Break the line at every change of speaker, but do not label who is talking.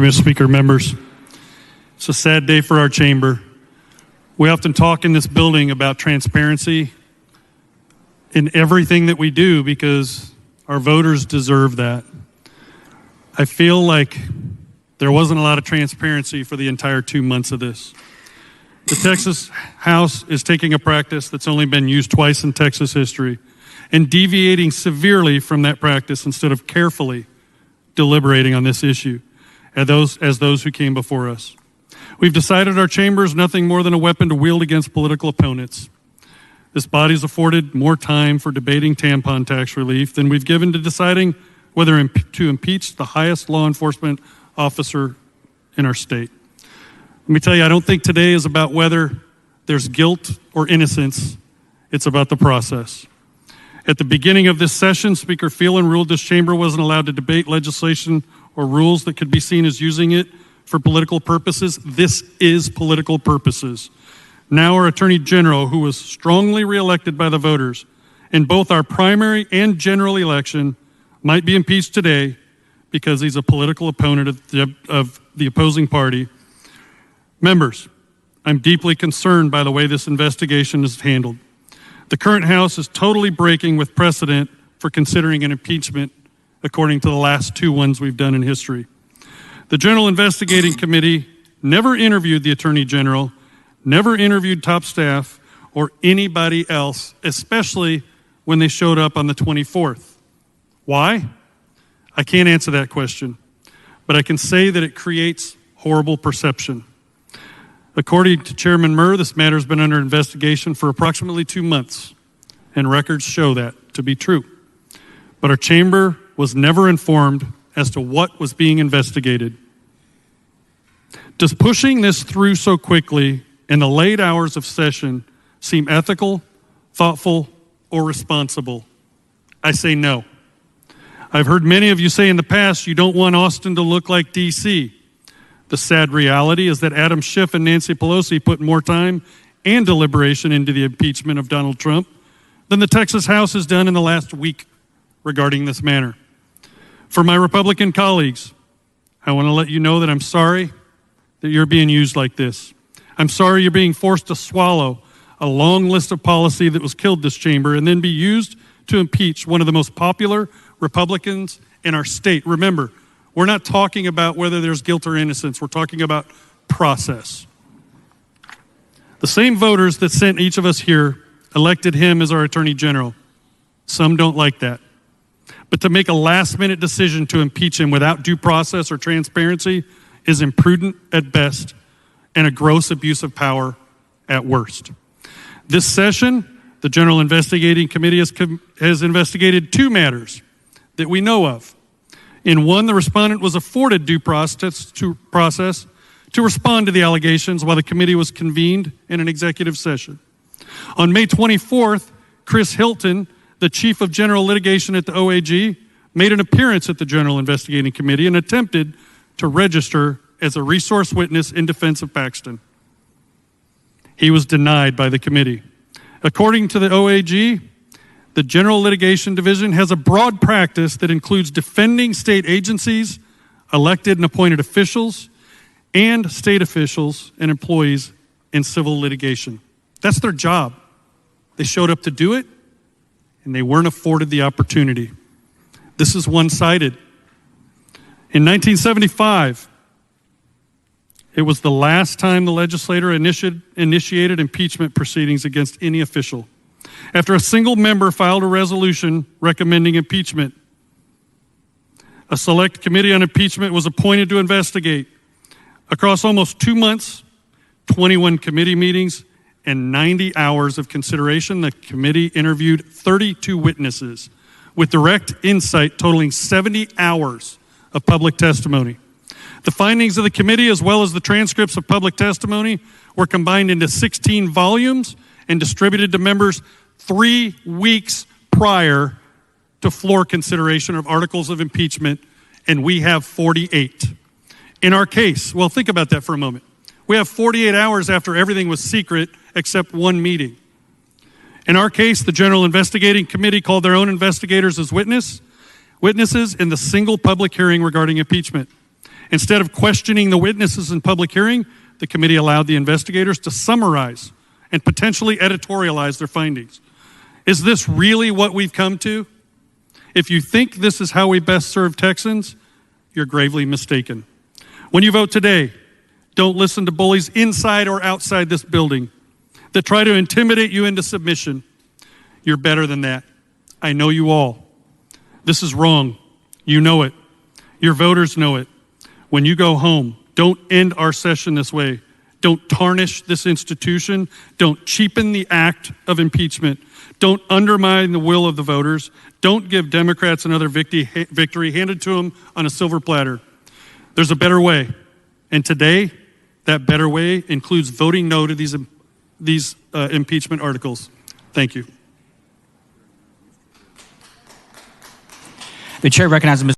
Mr. Speaker, members, it's a sad day for our chamber. We often talk in this building about transparency in everything that we do because our voters deserve that. I feel like there wasn't a lot of transparency for the entire 2 months of this. The Texas House is taking a practice that's only been used twice in Texas history and deviating severely from that practice instead of carefully deliberating on this issue as those who came before us. We've decided our chamber is nothing more than a weapon to wield against political opponents. This body's afforded more time for debating tampon tax relief than we've given to deciding whether to impeach the highest law enforcement officer in our state. Let me tell you, I don't think today is about whether there's guilt or innocence. It's about the process. At the beginning of this session, Speaker Phelan ruled this chamber wasn't allowed to debate legislation or rules that could be seen as using it for political purposes. This is political purposes. Now our Attorney General, who was strongly reelected by the voters in both our primary and general election, might be impeached today because he's a political opponent of the opposing party. Members, I'm deeply concerned by the way this investigation is handled. The current House is totally breaking with precedent for considering an impeachment according to the last two ones we've done in history. The General Investigating Committee never interviewed the Attorney General, never interviewed top staff, or anybody else, especially when they showed up on the 24th. Why? I can't answer that question, but I can say that it creates horrible perception. According to Chairman Murr, this matter has been under investigation for approximately 2 months, and records show that to be true. But our chamber was never informed as to what was being investigated. Does pushing this through so quickly in the late hours of session seem ethical, thoughtful, or responsible? I say no. I've heard many of you say in the past you don't want Austin to look like D.C. The sad reality is that Adam Schiff and Nancy Pelosi put more time and deliberation into the impeachment of Donald Trump than the Texas House has done in the last week regarding this matter. For my Republican colleagues, I want to let you know that I'm sorry that you're being used like this. I'm sorry you're being forced to swallow a long list of policy that was killed this chamber and then be used to impeach one of the most popular Republicans in our state. Remember, we're not talking about whether there's guilt or innocence. We're talking about process. The same voters that sent each of us here elected him as our Attorney General. Some don't like that. But to make a last-minute decision to impeach him without due process or transparency is imprudent at best and a gross abuse of power at worst. This session, the General Investigating Committee has investigated 2 matters that we know of. In one, the respondent was afforded due process to respond to the allegations while the committee was convened in an executive session. On May 24th, Chris Hilton, the chief of general litigation at the OAG, made an appearance at the General Investigating Committee and attempted to register as a resource witness in defense of Paxton. He was denied by the committee. According to the OAG, the General Litigation Division has a broad practice that includes defending state agencies, elected and appointed officials, and state officials and employees in civil litigation. That's their job. They showed up to do it, and they weren't afforded the opportunity. This is one-sided. In 1975, it was the last time the legislature initiated impeachment proceedings against any official. After a single member filed a resolution recommending impeachment, a select committee on impeachment was appointed to investigate. Across almost 2 months, 21 committee meetings, and 90 hours of consideration, the committee interviewed 32 witnesses with direct insight totaling 70 hours of public testimony. The findings of the committee, as well as the transcripts of public testimony, were combined into 16 volumes and distributed to members 3 weeks prior to floor consideration of articles of impeachment, and we have 48. In our case, well, think about that for a moment. We have 48 hours after everything was secret except one meeting. In our case, the General Investigating Committee called their own investigators as witnesses in the single public hearing regarding impeachment. Instead of questioning the witnesses in public hearing, the committee allowed the investigators to summarize and potentially editorialize their findings. Is this really what we've come to? If you think this is how we best serve Texans, you're gravely mistaken. When you vote today, don't listen to bullies inside or outside this building that try to intimidate you into submission. You're better than that. I know you all. This is wrong. You know it. Your voters know it. When you go home, don't end our session this way. Don't tarnish this institution. Don't cheapen the act of impeachment. Don't undermine the will of the voters. Don't give Democrats another victory handed to them on a silver platter. There's a better way. And today, that better way includes voting no to these impeachment articles. Thank you.
The chair recognizes Mr.